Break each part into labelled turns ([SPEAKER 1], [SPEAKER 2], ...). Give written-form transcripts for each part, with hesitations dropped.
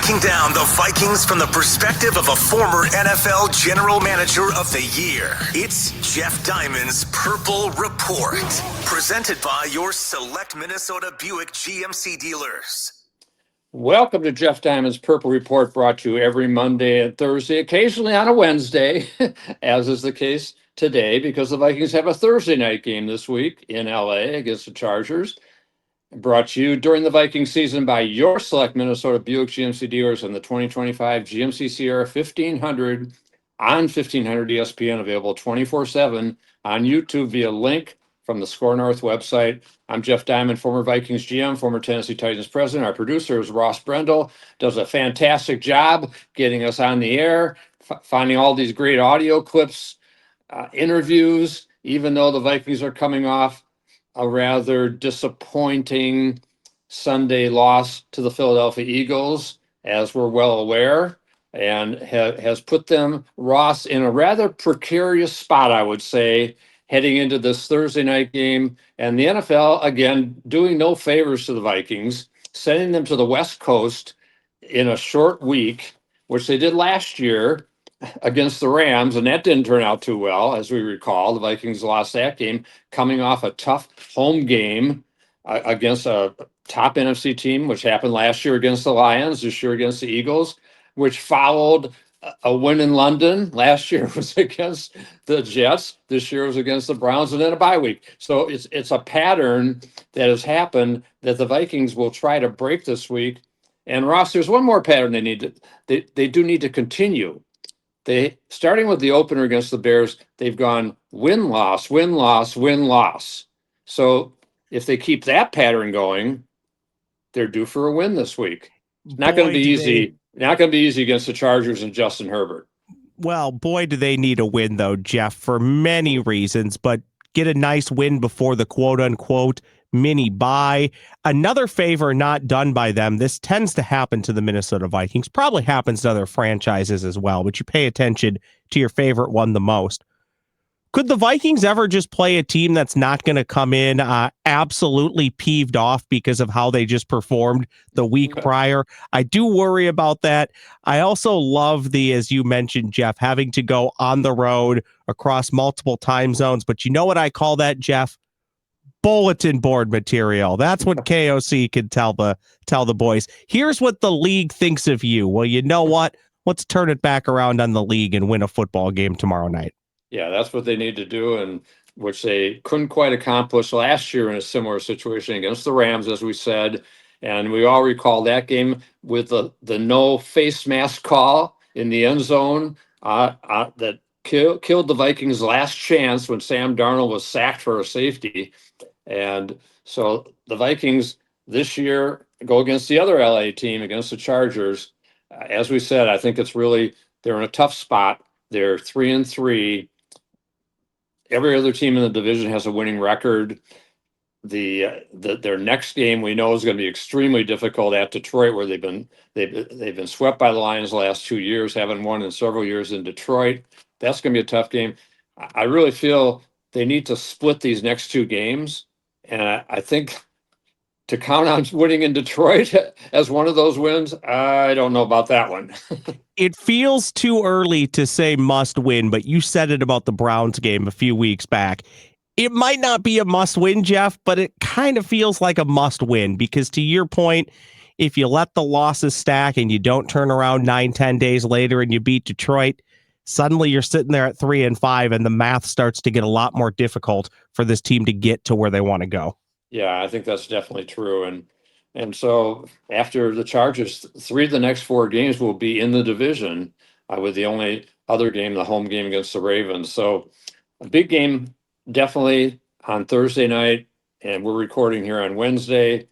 [SPEAKER 1] breaking down the Vikings from the perspective of a former NFL General Manager of the Year. It's Jeff Diamond's Purple Report, presented by your select Minnesota Buick GMC dealers.
[SPEAKER 2] Welcome to Jeff Diamond's Purple Report, brought to you every Monday and Thursday, occasionally on a Wednesday, as is the case today, because the Vikings have a Thursday night game this week in LA against the Chargers. Brought to you during the Viking season by your select Minnesota Buick GMC dealers and the 2025 GMC Sierra 1500 on 1500 ESPN, available 24/7 on YouTube via link from the Score North website. I'm Jeff Diamond, former Vikings GM, former Tennessee Titans president. Our producer is Ross Brendel, does a fantastic job getting us on the air, finding all these great audio clips, interviews, even though the Vikings are coming off a rather disappointing Sunday loss to the Philadelphia Eagles, as we're well aware, and has put them, Ross, in a rather precarious spot, I would say, heading into this Thursday night game. And the NFL, again, doing no favors to the Vikings, sending them to the West Coast in a short week, which they did last year against the Rams, and that didn't turn out too well. As we recall, the Vikings lost that game coming off a tough home game against a top NFC team, which happened last year against the Lions, this year against the Eagles, which followed a win in London. Last year was against the Jets. This year was against the Browns, and then a bye week. So it's a pattern that has happened that the Vikings will try to break this week. And Ross, there's one more pattern they do need to continue. They, starting with the opener against the Bears, they've gone win-loss, win-loss, win-loss. So if they keep that pattern going, they're due for a win this week. It's not going to be easy. Not going to be easy against the Chargers and Justin Herbert.
[SPEAKER 3] Well, boy, do they need a win, though, Jeff, for many reasons, but get a nice win before the quote-unquote mini bye. Another favor not done by them. This tends to happen to the Minnesota Vikings, probably happens to other franchises as well, but you pay attention to your favorite one the most. Could the Vikings ever just play a team that's not going to come in absolutely peeved off because of how they just performed the week prior? I do worry about that. I also love as you mentioned, Jeff, having to go on the road across multiple time zones. But you know what I call that, Jeff? Bulletin board material. That's what KOC can tell the boys. Here's what the league thinks of you. Well, you know what? Let's turn it back around on the league and win a football game tomorrow night.
[SPEAKER 2] Yeah, that's what they need to do, and which they couldn't quite accomplish last year in a similar situation against the Rams, as we said. And we all recall that game with the no face mask call in the end zone that killed the Vikings' last chance when Sam Darnold was sacked for a safety. And so the Vikings this year go against the other LA team, against the Chargers. As we said, I think they're in a tough spot. They're 3-3. Every other team in the division has a winning record. Their next game we know is going to be extremely difficult at Detroit, where they've been swept by the Lions the last 2 years, haven't won in several years in Detroit. That's going to be a tough game. I really feel they need to split these next two games, and I think to count on winning in Detroit as one of those wins, I don't know about that one.
[SPEAKER 3] It feels too early to say must win, but you said it about the Browns game a few weeks back. It might not be a must win, Jeff, but it kind of feels like a must win because, to your point, if you let the losses stack and you don't turn around 9-10 days later and you beat Detroit, suddenly you're sitting there at 3-5 and the math starts to get a lot more difficult for this team to get to where they want to go.
[SPEAKER 2] Yeah, I think that's definitely true. And so after the Chargers, 3 of the next 4 games will be in the division, with the only other game, the home game against the Ravens. So a big game definitely on Thursday night, and we're recording here on Wednesday.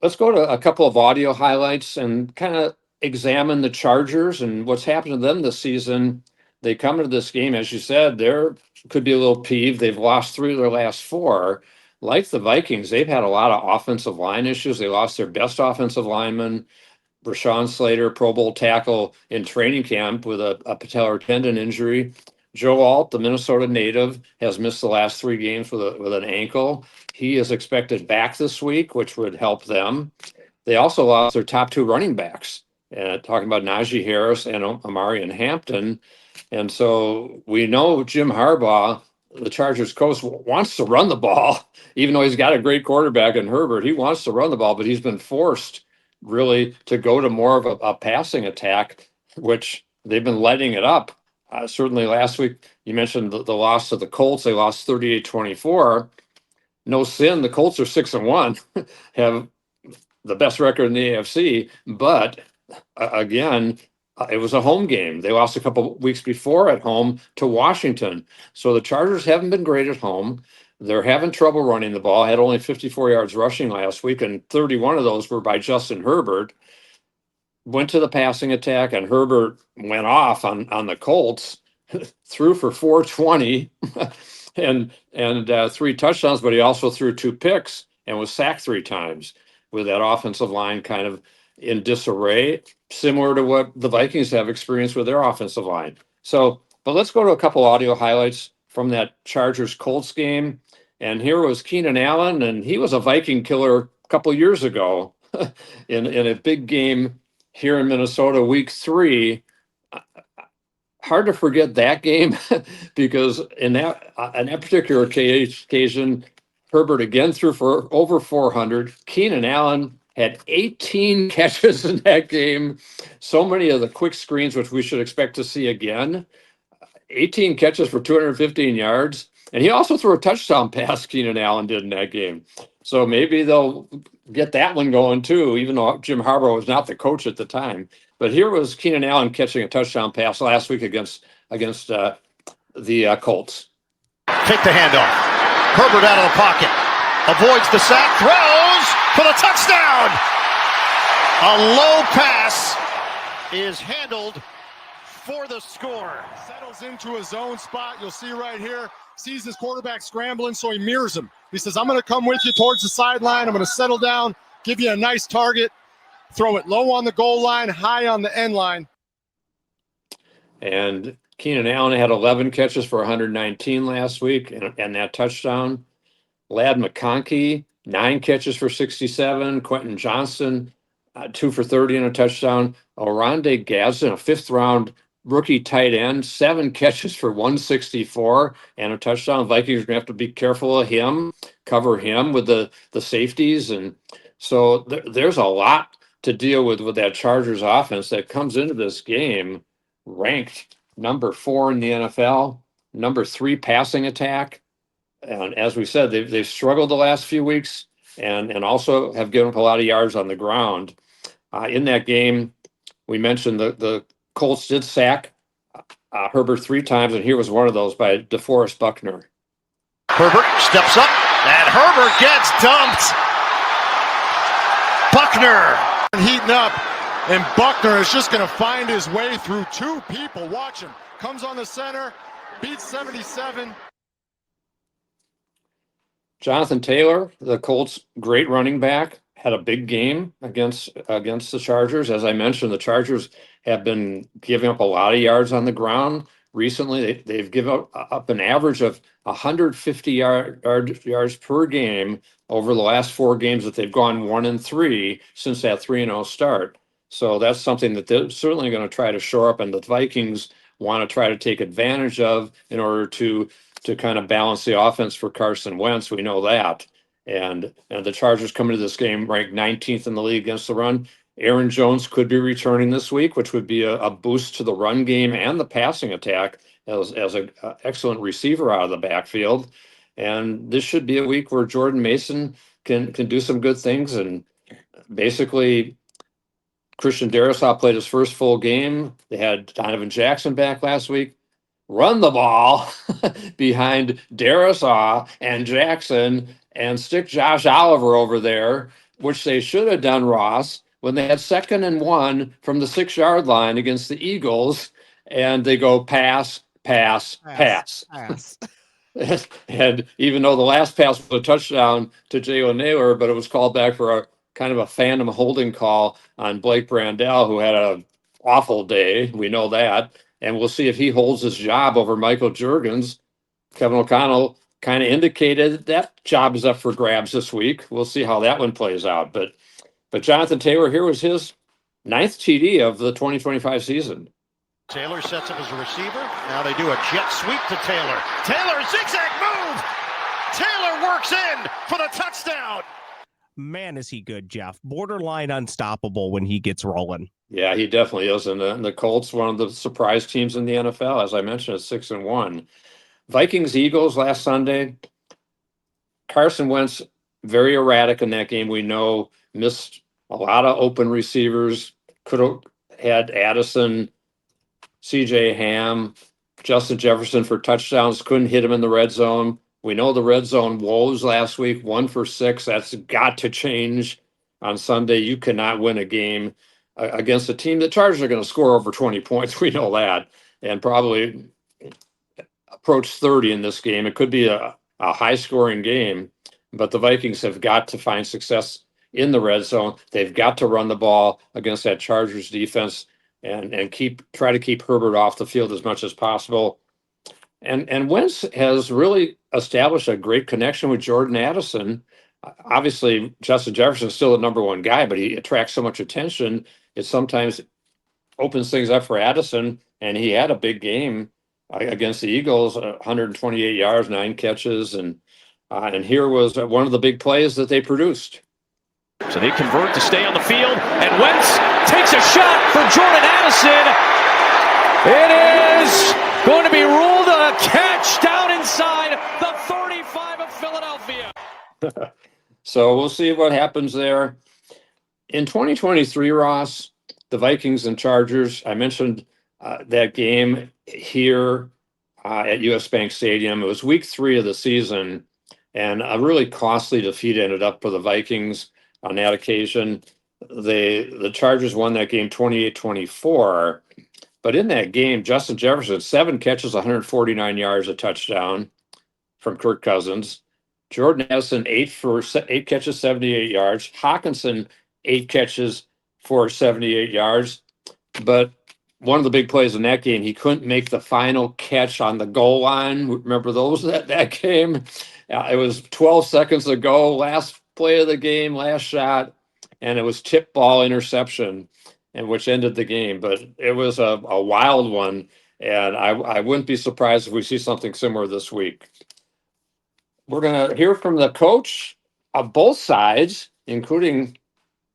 [SPEAKER 2] Let's go to a couple of audio highlights and kind of examine the Chargers and what's happened to them this season. They come into this game, as you said, could be a little peeved. They've lost 3 of their last 4. Like the Vikings, they've had a lot of offensive line issues. They lost their best offensive lineman, Rashawn Slater, Pro Bowl tackle in training camp with a patellar tendon injury. Joe Alt, the Minnesota native, has missed the last 3 games with an ankle. He is expected back this week, which would help them. They also lost their top 2 running backs talking about Najee Harris and Amari and Hampton. And so we know Jim Harbaugh, the Chargers coach, wants to run the ball, even though he's got a great quarterback in Herbert. He wants to run the ball, but he's been forced really to go to more of a passing attack, which they've been letting it up. Certainly last week, you mentioned the loss to the Colts. They lost 38-24. No sin. The Colts are 6-1, have the best record in the AFC, but again, it was a home game. They lost a couple weeks before at home to Washington. So the Chargers haven't been great at home. They're having trouble running the ball. Had only 54 yards rushing last week, and 31 of those were by Justin Herbert. Went to the passing attack, and Herbert went off on the Colts, threw for 420 and 3 touchdowns, but he also threw 2 picks and was sacked 3 times with that offensive line kind of in disarray, similar to what the Vikings have experienced with their offensive line. So, but let's go to a couple audio highlights from that Chargers Colts game. And here was Keenan Allen, and he was a Viking killer a couple years ago in a big game here in Minnesota, week 3. Hard to forget that game because in that particular occasion, Herbert again threw for over 400. Keenan Allen had 18 catches in that game. So many of the quick screens, which we should expect to see again. 18 catches for 215 yards. And he also threw a touchdown pass, Keenan Allen did in that game. So maybe they'll get that one going too, even though Jim Harbaugh was not the coach at the time. But here was Keenan Allen catching a touchdown pass last week against the Colts.
[SPEAKER 4] Take the handoff. Herbert out of the pocket. Avoids the sack. Throws for the touchdown. A low pass is handled for the score.
[SPEAKER 5] Settles into his own spot. You'll see right here. Sees his quarterback scrambling, so he mirrors him. He says, I'm going to come with you towards the sideline. I'm going to settle down, give you a nice target, throw it low on the goal line, high on the end line.
[SPEAKER 2] And Keenan Allen had 11 catches for 119 last week and that touchdown. Ladd McConkey, 9 catches for 67. Quentin Johnston, 2 for 30 and a touchdown. Oronde Gadsden, a 5th-round rookie tight end, 7 catches for 164 and a touchdown. Vikings are going to have to be careful of him, cover him with the safeties. And so there's a lot to deal with that Chargers offense that comes into this game ranked number 4 in the NFL, number 3 passing attack. And as we said, they've struggled the last few weeks and also have given up a lot of yards on the ground. In that game, we mentioned the Colts did sack Herbert 3 times, and here was one of those by DeForest Buckner.
[SPEAKER 4] Herbert steps up, and Herbert gets dumped. Buckner
[SPEAKER 5] Heating up, and Buckner is just going to find his way through 2 people. Watch him. Comes on the center, beats 77.
[SPEAKER 2] Jonathan Taylor, the Colts' great running back, had a big game against the Chargers. As I mentioned, the Chargers have been giving up a lot of yards on the ground recently. They've given up an average of 150 yards per game over the last 4 games that they've gone 1-3 since that 3-0 start. So that's something that they're certainly going to try to shore up, and the Vikings want to try to take advantage of in order to kind of balance the offense for Carson Wentz. We know that. And the Chargers come into this game ranked 19th in the league against the run. Aaron Jones could be returning this week, which would be a boost to the run game and the passing attack as an excellent receiver out of the backfield. And this should be a week where Jordan Mason can do some good things. And basically, Christian Darrisaw played his first full game. They had Donovan Jackson back last week. Run the ball behind Darrisaw and Jackson and stick Josh Oliver over there, which they should have done, Ross, when they had 2nd and 1 from the 6-yard line against the Eagles, and they go pass. And even though the last pass was a touchdown to Jalen Naylor, but it was called back for a kind of a phantom holding call on Blake Brandel, who had an awful day. We know that. And we'll see if he holds his job over Michael Juergens. Kevin O'Connell kind of indicated that job is up for grabs this week. We'll see how that one plays out. But Jonathan Taylor, here was his ninth TD of the 2025 season.
[SPEAKER 4] Taylor sets up as a receiver. Now they do a jet sweep to Taylor. Taylor, zigzag move. Taylor works in for the touchdown.
[SPEAKER 3] Man, is he good, Jeff. Borderline unstoppable when he gets rolling.
[SPEAKER 2] Yeah, he definitely is. And the Colts, one of the surprise teams in the NFL, as I mentioned, is 6-1. Vikings Eagles last Sunday. Carson Wentz, very erratic in that game. We know missed a lot of open receivers. Could have had Addison, CJ Ham, Justin Jefferson for touchdowns. Couldn't hit him in the red zone. We know the red zone woes last week, 1 for 6. That's got to change on Sunday. You cannot win a game against a team. The Chargers are going to score over 20 points. We know that, and probably approach 30 in this game. It could be a high scoring game, but the Vikings have got to find success in the red zone. They've got to run the ball against that Chargers defense and try to keep Herbert off the field as much as possible. And Wentz has really established a great connection with Jordan Addison. Obviously, Justin Jefferson is still the number one guy, but he attracts so much attention. It sometimes opens things up for Addison, and he had a big game against the Eagles, 128 yards, 9 catches, and here was one of the big plays that they produced.
[SPEAKER 6] So they convert to stay on the field, and Wentz takes a shot for Jordan Addison. It is going to be ruled a catch down inside the 35 of Philadelphia.
[SPEAKER 2] So we'll see what happens there. In 2023, Ross, the Vikings and Chargers, I mentioned that game here at US Bank Stadium. It was week 3 of the season, and a really costly defeat ended up for the Vikings on that occasion. The Chargers won that game 28-24. But in that game, Justin Jefferson, 7 catches, 149 yards, a touchdown from Kirk Cousins. Jordan Addison, 8 catches, 78 yards. Hawkinson, 8 catches for 78 yards. But one of the big plays in that game, he couldn't make the final catch on the goal line. Remember that game? It was 12 seconds to go, last play of the game, last shot, and it was tip ball interception, and which ended the game. But it was a wild one, and I wouldn't be surprised if we see something similar this week. We're going to hear from the coach of both sides, including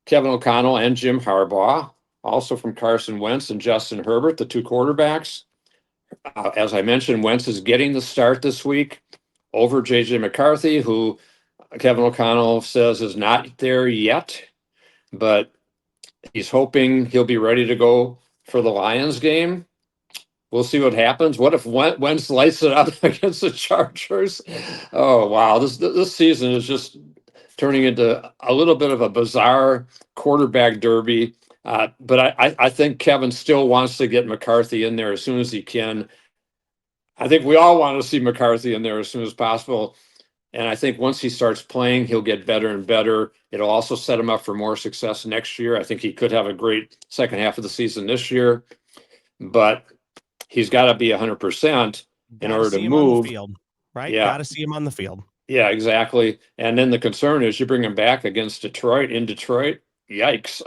[SPEAKER 2] Kevin O'Connell and Jim Harbaugh, also from Carson Wentz and Justin Herbert, the 2 quarterbacks. As I mentioned, Wentz is getting the start this week over J.J. McCarthy, who Kevin O'Connell says is not there yet, but he's hoping he'll be ready to go for the Lions game. We'll see what happens. What if Wentz lights it up against the Chargers? Oh, wow. This season is just turning into a little bit of a bizarre quarterback derby. But I think Kevin still wants to get McCarthy in there as soon as he can. I think we all want to see McCarthy in there as soon as possible. And I think once he starts playing, he'll get better and better. It'll also set him up for more success next year. I think he could have a great second half of the season this year. But he's got to be 100% in order to move.
[SPEAKER 3] On the field, right?
[SPEAKER 2] Yeah.
[SPEAKER 3] Got to see him on the field.
[SPEAKER 2] Yeah, exactly. And then the concern is you bring him back against Detroit in Detroit. Yikes.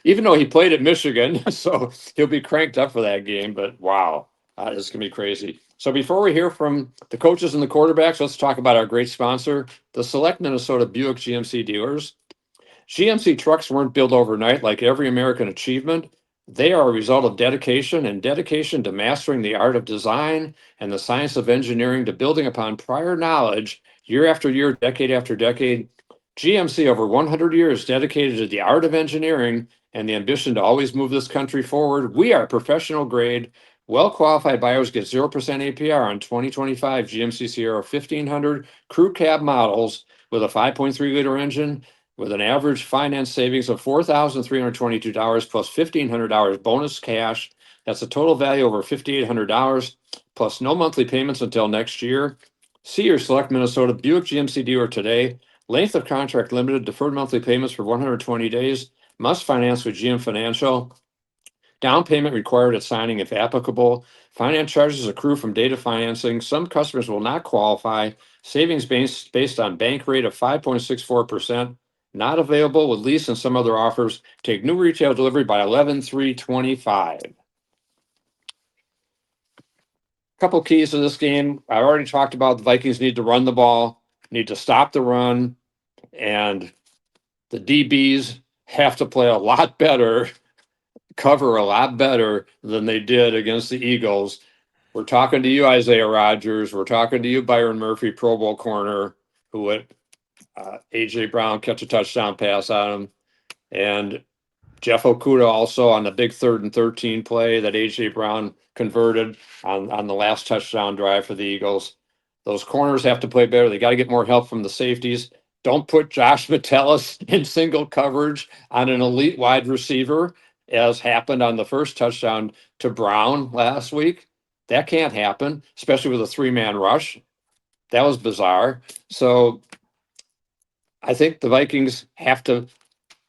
[SPEAKER 2] Even though he played at Michigan, so he'll be cranked up for that game. But wow, it's going to be crazy. So before we hear from the coaches and the quarterbacks, let's talk about our great sponsor, the Select Minnesota Buick GMC dealers. GMC trucks weren't built overnight like every American achievement. They are a result of dedication to mastering the art of design and the science of engineering to building upon prior knowledge year after year, decade after decade. GMC, over 100 years dedicated to the art of engineering and the ambition to always move this country forward. We are professional grade. Well-qualified buyers get 0% APR on 2025 GMC Sierra 1500 crew cab models with a 5.3-liter engine with an average finance savings of $4,322 plus $1,500 bonus cash. That's a total value over $5,800 plus no monthly payments until next year. See your Select Minnesota Buick GMC dealer today. Length of contract limited, deferred monthly payments for 120 days. Must finance with GM Financial. Down payment required at signing if applicable. Finance charges accrue from date of financing. Some customers will not qualify. Savings based on bank rate of 5.64%. Not available with lease and some other offers. Take new retail delivery by 11/3/25. Couple keys to this game. I already talked about the Vikings need to run the ball, need to stop the run, and the DBs have to play a lot better, cover a lot better than they did against the Eagles. We're talking to you, Isaiah Rodgers. We're talking to you, Byron Murphy, Pro Bowl corner, who let A.J. Brown catch a touchdown pass on him. And Jeff Okuda also on the big 3rd and 13 play that A.J. Brown converted on the last touchdown drive for the Eagles. Those corners have to play better. They got to get more help from the safeties. Don't put Josh Metellus in single coverage on an elite wide receiver, as happened on the first touchdown to Brown last week. That can't happen, especially with a 3-man rush. That was bizarre. So I think the Vikings have to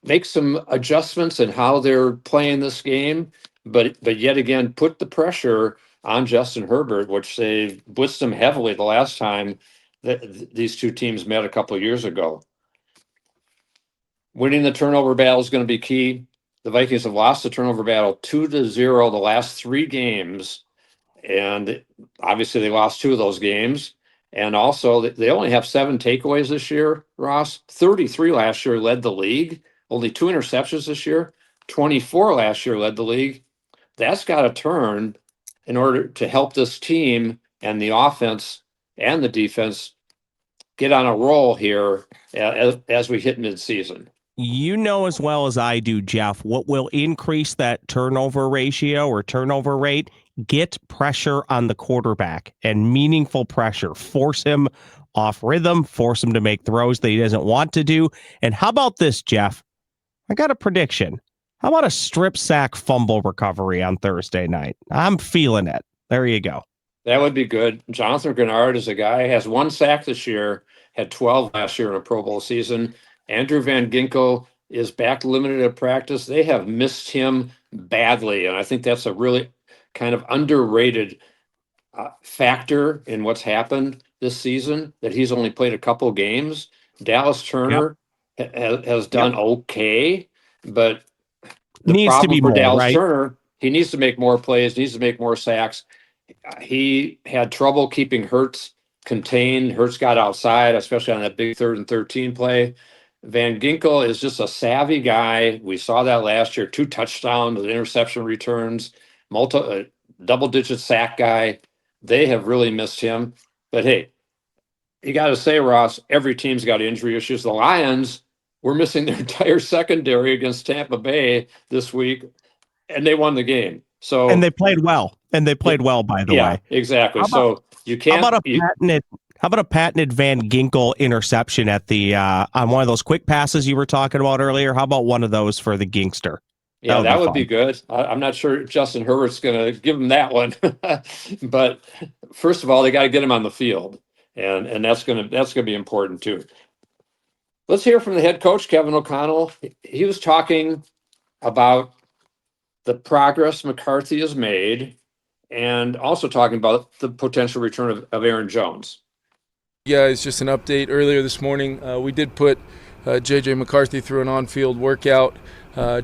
[SPEAKER 2] make some adjustments in how they're playing this game, but yet again, put the pressure on Justin Herbert, which they blitzed him heavily the last time that these two teams met a couple of years ago. Winning the turnover battle is going to be key. The Vikings have lost the turnover battle 2-0 the last 3 games, and obviously they lost 2 of those games. And also, they only have 7 takeaways this year, Ross. 33 last year led the league. Only 2 interceptions this year. 24 last year led the league. That's got to turn in order to help this team and the offense and the defense get on a roll here as we hit midseason.
[SPEAKER 3] You know as well as I do, Jeff, what will increase that turnover ratio or turnover rate? Get pressure on the quarterback and meaningful pressure. Force him off rhythm, force him to make throws that he doesn't want to do. And how about this, Jeff? I got a prediction. How about a strip sack fumble recovery on Thursday night? I'm feeling it. There you go.
[SPEAKER 2] That would be good. Jonathan Grenard is a guy, has 1 sack this year, had 12 last year in a Pro Bowl season. Andrew Van Ginkel is back limited at practice. They have missed him badly, and I think that's a really kind of underrated factor in what's happened this season, that he's only played a couple games. Dallas Turner has done okay, but the
[SPEAKER 3] Needs to
[SPEAKER 2] problem
[SPEAKER 3] be
[SPEAKER 2] for
[SPEAKER 3] more,
[SPEAKER 2] Dallas
[SPEAKER 3] right?
[SPEAKER 2] Turner, he needs to make more plays, needs to make more sacks. He had trouble keeping Hurts contained. Hurts got outside, especially on that big 3rd and 13 play. Van Ginkel is just a savvy guy. We saw that last year. 2 touchdowns, interception returns, double-digit sack guy. They have really missed him. But hey, you got to say, Ross, every team's got injury issues. The Lions were missing their entire secondary against Tampa Bay this week, and they won the game. So
[SPEAKER 3] And they played well. And they played well, by the way.
[SPEAKER 2] Exactly.
[SPEAKER 3] So
[SPEAKER 2] you can't.
[SPEAKER 3] How about a patented Van Ginkel interception at the on one of those quick passes you were talking about earlier? How about one of those for the Gingster?
[SPEAKER 2] Yeah, that would be good. I'm not sure Justin Herbert's going to give him that one, but first of all, they got to get him on the field, and that's going to be important too. Let's hear from the head coach, Kevin O'Connell. He was talking about the progress McCarthy has made, and also talking about the potential return of Aaron Jones.
[SPEAKER 7] Yeah, it's just an update. Earlier this morning, we did put J.J. McCarthy through an on-field workout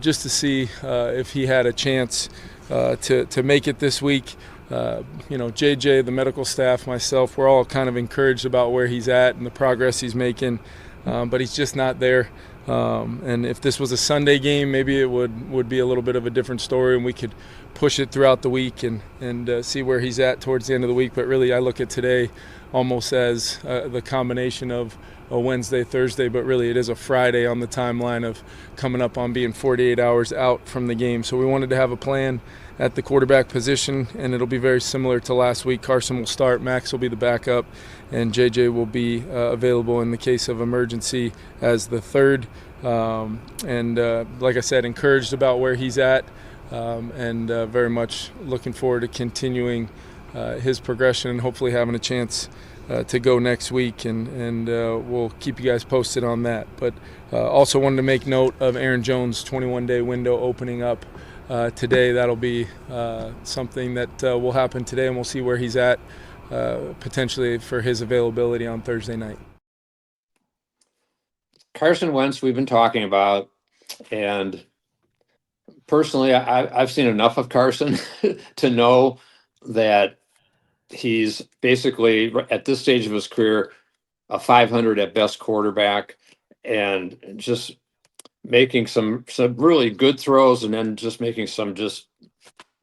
[SPEAKER 7] just to see if he had a chance to make it this week. J.J., the medical staff, myself, we're all kind of encouraged about where he's at and the progress he's making, but he's just not there. And if this was a Sunday game, maybe it would be a little bit of a different story, and we could push it throughout the week and see where he's at towards the end of the week. But really, I look at today almost as the combination of a Wednesday, Thursday, but really it is a Friday on the timeline of coming up on being 48 hours out from the game. So we wanted to have a plan at the quarterback position, and it'll be very similar to last week. Carson will start, Max will be the backup, and JJ will be available in the case of emergency as the third. Like I said, encouraged about where he's at, and very much looking forward to continuing his progression and hopefully having a chance to go next week, and we'll keep you guys posted on that. But also wanted to make note of Aaron Jones' 21-day window opening up today. That'll be something that will happen today, and we'll see where he's at potentially for his availability on Thursday night.
[SPEAKER 2] Carson Wentz, we've been talking about, and personally, I've seen enough of Carson to know that he's basically at this stage of his career a 500 at best quarterback, and just making some really good throws, and then just making some just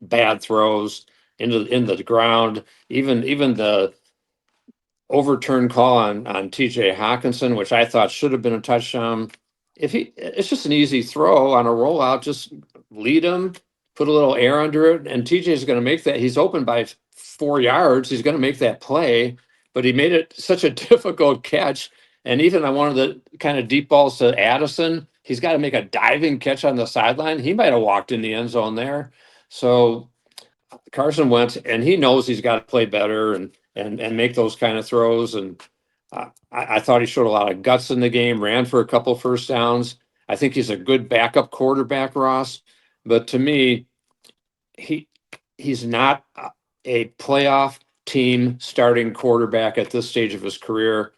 [SPEAKER 2] bad throws into the ground. Even the overturned call on TJ Hawkinson, which I thought should have been a touchdown. It's just an easy throw on a rollout, just lead him, put a little air under it, and TJ is going to make that. He's open by 4 yards. He's going to make that play, but he made it such a difficult catch. And even on one of the kind of deep balls to Addison, he's got to make a diving catch on the sideline. He might have walked in the end zone there. So Carson Wentz, and he knows he's got to play better and make those kind of throws. And I thought he showed a lot of guts in the game, ran for a couple first downs. I think he's a good backup quarterback, Ross. But to me, he's not a playoff team starting quarterback at this stage of his career.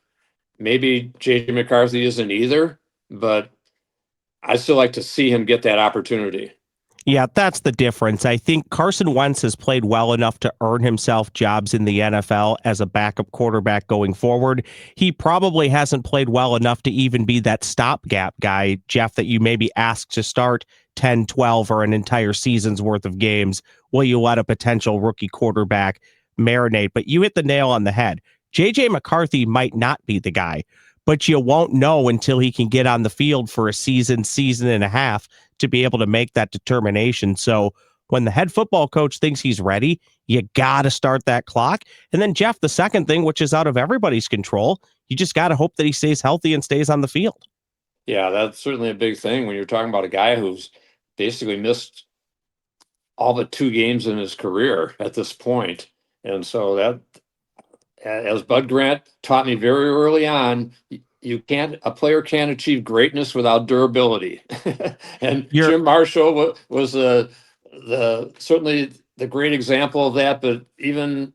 [SPEAKER 2] Maybe JJ McCarthy isn't either, but I still like to see him get that opportunity.
[SPEAKER 3] Yeah, that's the difference. I think Carson Wentz has played well enough to earn himself jobs in the NFL as a backup quarterback going forward. He probably hasn't played well enough to even be that stopgap guy, Jeff, that you maybe ask to start 10, 12, or an entire season's worth of games. Will you let a potential rookie quarterback marinate? But you hit the nail on the head. JJ McCarthy might not be the guy, but you won't know until he can get on the field for a season and a half to be able to make that determination. So when the head football coach thinks he's ready, you got to start that clock. And then, Jeff, the second thing, which is out of everybody's control, you just got to hope that he stays healthy and stays on the field.
[SPEAKER 2] Yeah, that's certainly a big thing when you're talking about a guy who's basically missed all but 2 games in his career at this point. And so that, as Bud Grant taught me very early on, a player can't achieve greatness without durability. And Jim Marshall was certainly the great example of that. But even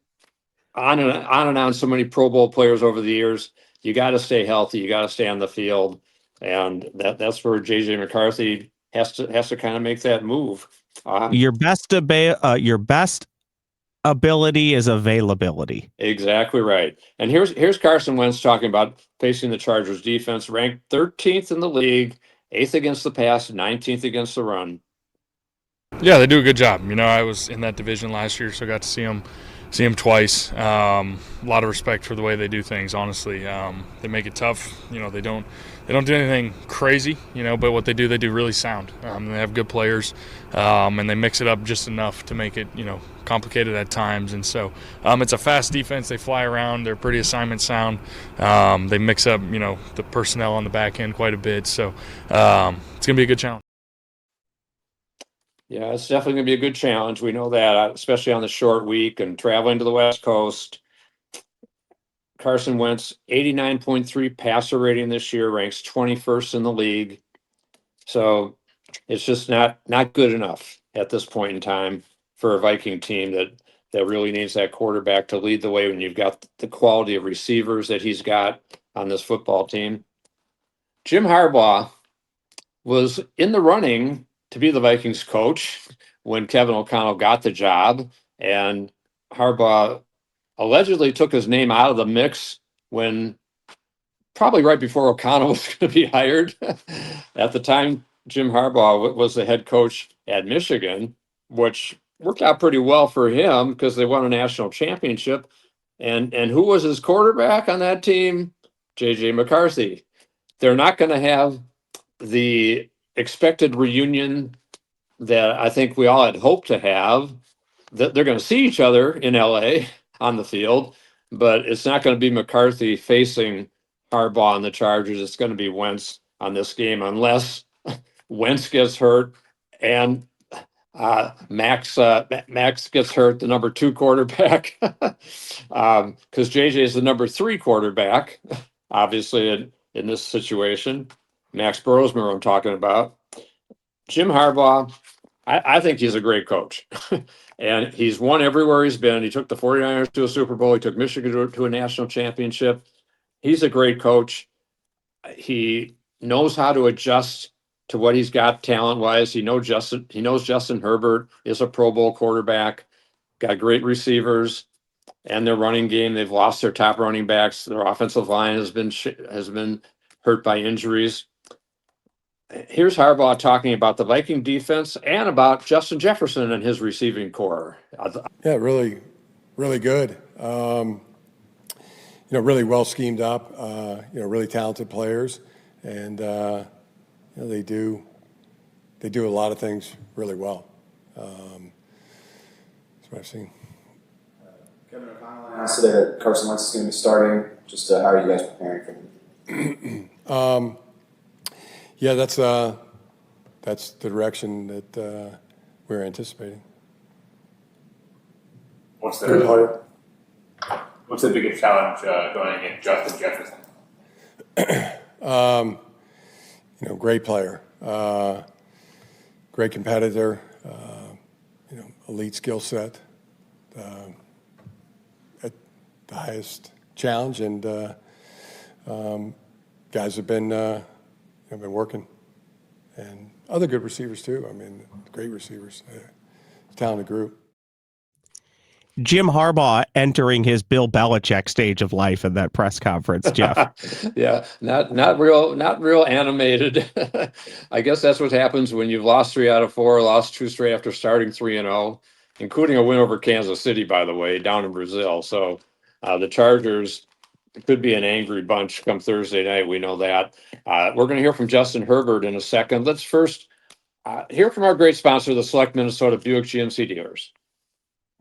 [SPEAKER 2] on so many Pro Bowl players over the years, you got to stay healthy. You got to stay on the field, and that's where JJ McCarthy has to kind of make that move.
[SPEAKER 3] Your best ability is availability.
[SPEAKER 2] Exactly right. And here's Carson Wentz talking about facing the Chargers defense, ranked 13th in the league, 8th against the pass, 19th against the run.
[SPEAKER 8] Yeah, they do a good job. I was in that division last year, so I got to see them twice. A lot of respect for the way they do things. Honestly, they make it tough. They don't do anything crazy. But what they do really sound. They have good players, and they mix it up just enough to make it complicated at times. And so it's a fast defense. They fly around. They're pretty assignment sound. They mix up the personnel on the back end quite a bit. So it's gonna be a good challenge.
[SPEAKER 2] Yeah, it's definitely going to be a good challenge. We know that, especially on the short week and traveling to the West Coast. Carson Wentz, 89.3 passer rating this year, ranks 21st in the league. So it's just not good enough at this point in time for a Viking team that really needs that quarterback to lead the way when you've got the quality of receivers that he's got on this football team. Jim Harbaugh was in the running to be the Vikings coach when Kevin O'Connell got the job, and Harbaugh allegedly took his name out of the mix when probably right before O'Connell was going to be hired. At the time, Jim Harbaugh was the head coach at Michigan, which worked out pretty well for him because they won a national championship. And who was his quarterback on that team? JJ McCarthy. They're not going to have the expected reunion that I think we all had hoped to have. That they're going to see each other in LA on the field, but it's not going to be McCarthy facing Harbaugh and the Chargers. It's going to be Wentz on this game, unless Wentz gets hurt and Max gets hurt, the number 2 quarterback, because JJ is the number 3 quarterback, obviously in this situation. Max Brosmer, I'm talking about. Jim Harbaugh, I think he's a great coach. And he's won everywhere he's been. He took the 49ers to a Super Bowl. He took Michigan to a national championship. He's a great coach. He knows how to adjust to what he's got talent wise. He knows Justin Herbert is a Pro Bowl quarterback, got great receivers, and their running game. They've lost their top running backs. Their offensive line has been hurt by injuries. Here's Harbaugh talking about the Viking defense and about Justin Jefferson and his receiving core.
[SPEAKER 9] Yeah, really, really good. Really well schemed up. Really talented players, and they do a lot of things really well. That's what I've seen.
[SPEAKER 10] Kevin O'Connell announced today that Carson Wentz is going to be starting. Just how are you guys preparing for him?
[SPEAKER 9] Yeah, that's the direction that we're anticipating.
[SPEAKER 10] What's the biggest challenge going against Justin Jefferson?
[SPEAKER 9] Great player, great competitor, elite skill set, at the highest challenge, and guys have been working, and other good receivers too. I mean, great receivers, talented group.
[SPEAKER 3] Jim Harbaugh entering his Bill Belichick stage of life in that press conference, Jeff.
[SPEAKER 2] Yeah, not real animated. I guess that's what happens when you've lost 3 out of 4, lost 2 straight after starting 3-0, including a win over Kansas City, by the way, down in Brazil. So the Chargers could be an angry bunch come Thursday night. We know that. We're going to hear from Justin Herbert in a second. Let's first hear from our great sponsor, the Select Minnesota Buick GMC dealers.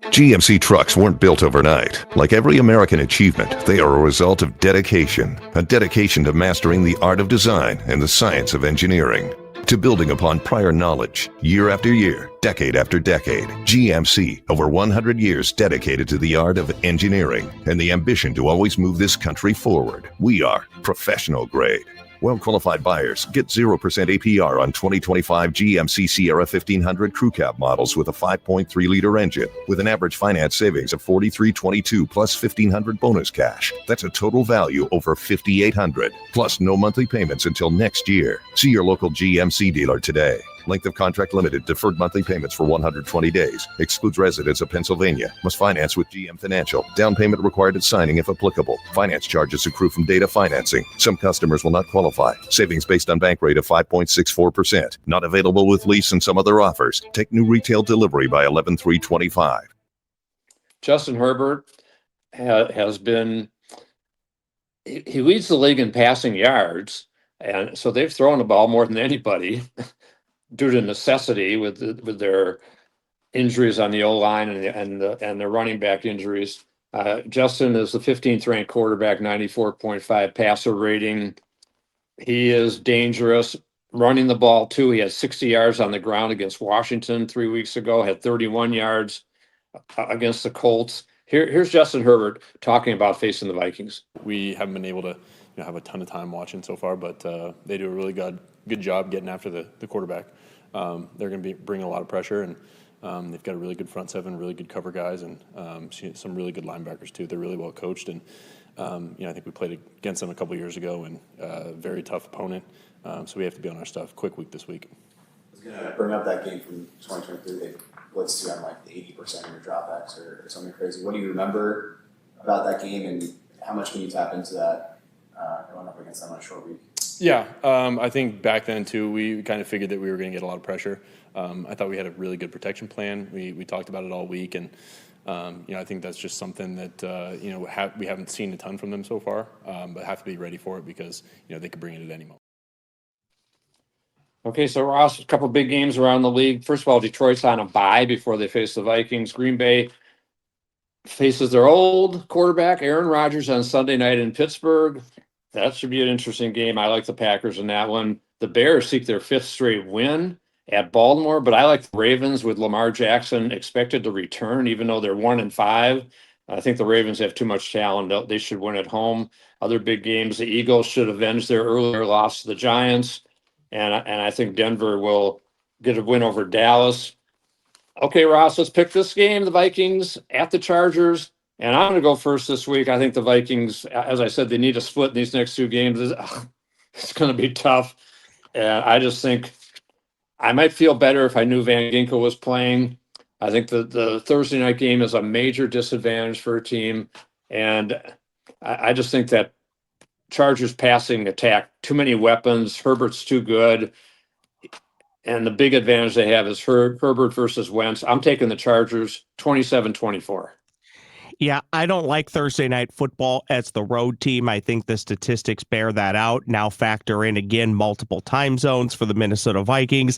[SPEAKER 11] GMC trucks weren't built overnight. Like every American achievement, they are a result of dedication, a dedication to mastering the art of design and the science of engineering, to building upon prior knowledge, year after year, decade after decade. GMC, over 100 years dedicated to the art of engineering and the ambition to always move this country forward. We are professional grade. Well-qualified buyers get 0% APR on 2025 GMC Sierra 1500 Crew Cab models with a 5.3-liter engine with an average finance savings of $4,322 plus $1,500 bonus cash. That's a total value over $5,800 plus no monthly payments until next year. See your local GMC dealer today. Length of contract limited. Deferred monthly payments for 120 days. Excludes residents of Pennsylvania. Must finance with GM Financial. Down payment required at signing if applicable. Finance charges accrue from data financing. Some customers will not qualify. Savings based on bank rate of 5.64%. Not available with lease and some other offers. Take new retail delivery by 11/3/25.
[SPEAKER 2] Justin Herbert has been, he leads the league in passing yards, and so they've thrown the ball more than anybody due to necessity with their injuries on the O-line and their running back injuries. Justin is the 15th ranked quarterback, 94.5 passer rating. He is dangerous running the ball too. He had 60 yards on the ground against Washington 3 weeks ago, had 31 yards against the Colts. Here's Justin Herbert talking about facing the Vikings.
[SPEAKER 12] We haven't been able to have a ton of time watching so far, but they do a really good job getting after the quarterback. They're going to bring a lot of pressure, and they've got a really good front seven, really good cover guys, and some really good linebackers too. They're really well coached, and I think we played against them a couple years ago, and very tough opponent. So we have to be on our stuff. Quick week this week.
[SPEAKER 10] I was going to bring up that game from 2023. They blitzed you on like 80% of your dropbacks or something crazy. What do you remember about that game, and how much can you tap into that going up against them on a short week?
[SPEAKER 12] Yeah, I think back then too, we kind of figured that we were going to get a lot of pressure. I thought we had a really good protection plan. We talked about it all week, and I think that's just something that we haven't seen a ton from them so far, but have to be ready for it because they could bring it at any moment.
[SPEAKER 2] Okay, so Ross, a couple big games around the league. First of all, Detroit's on a bye before they face the Vikings. Green Bay faces their old quarterback, Aaron Rodgers, on Sunday night in Pittsburgh. That should be an interesting game. I like the Packers in that one. The Bears seek their 5th straight win at Baltimore, but I like the Ravens with Lamar Jackson expected to return, even though they're 1-5. I think the Ravens have too much talent. They should win at home. Other big games, the Eagles should avenge their earlier loss to the Giants, and I think Denver will get a win over Dallas. Okay, Ross, let's pick this game, the Vikings at the Chargers. And I'm going to go first this week. I think the Vikings, as I said, they need a split in these next 2 games. It's going to be tough. And I just think I might feel better if I knew Van Ginkel was playing. I think the Thursday night game is a major disadvantage for a team. And I just think that Chargers passing attack, too many weapons. Herbert's too good. And the big advantage they have is Herbert versus Wentz. I'm taking the Chargers 27-24.
[SPEAKER 3] Yeah, I don't like Thursday night football as the road team. I think the statistics bear that out. Now factor in again multiple time zones for the Minnesota Vikings.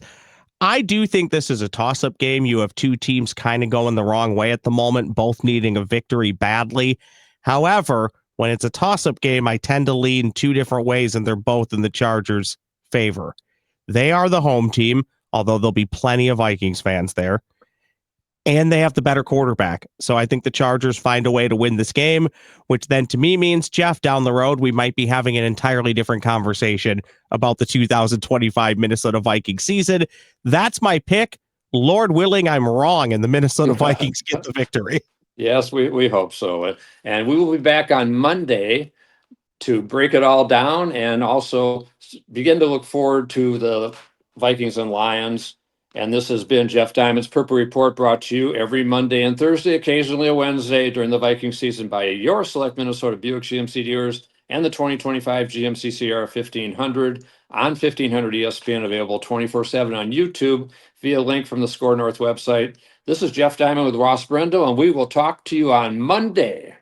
[SPEAKER 3] I do think this is a toss-up game. You have two teams kind of going the wrong way at the moment, both needing a victory badly. However, when it's a toss-up game, I tend to lean two different ways, and they're both in the Chargers' favor. They are the home team, although there'll be plenty of Vikings fans there. And they have the better quarterback. So I think the Chargers find a way to win this game, which then to me means, Jeff, down the road, we might be having an entirely different conversation about the 2025 Minnesota Vikings season. That's my pick. Lord willing, I'm wrong, and the Minnesota Vikings get the victory.
[SPEAKER 2] Yes, we hope so. And we will be back on Monday to break it all down and also begin to look forward to the Vikings and Lions. And this has been Jeff Diamond's Purple Report, brought to you every Monday and Thursday, occasionally a Wednesday during the Viking season by your select Minnesota Buick GMC dealers and the 2025 GMC Sierra 1500 on 1500 ESPN, available 24/7 on YouTube via link from the Score North website. This is Jeff Diamond with Ross Brendel, and we will talk to you on Monday.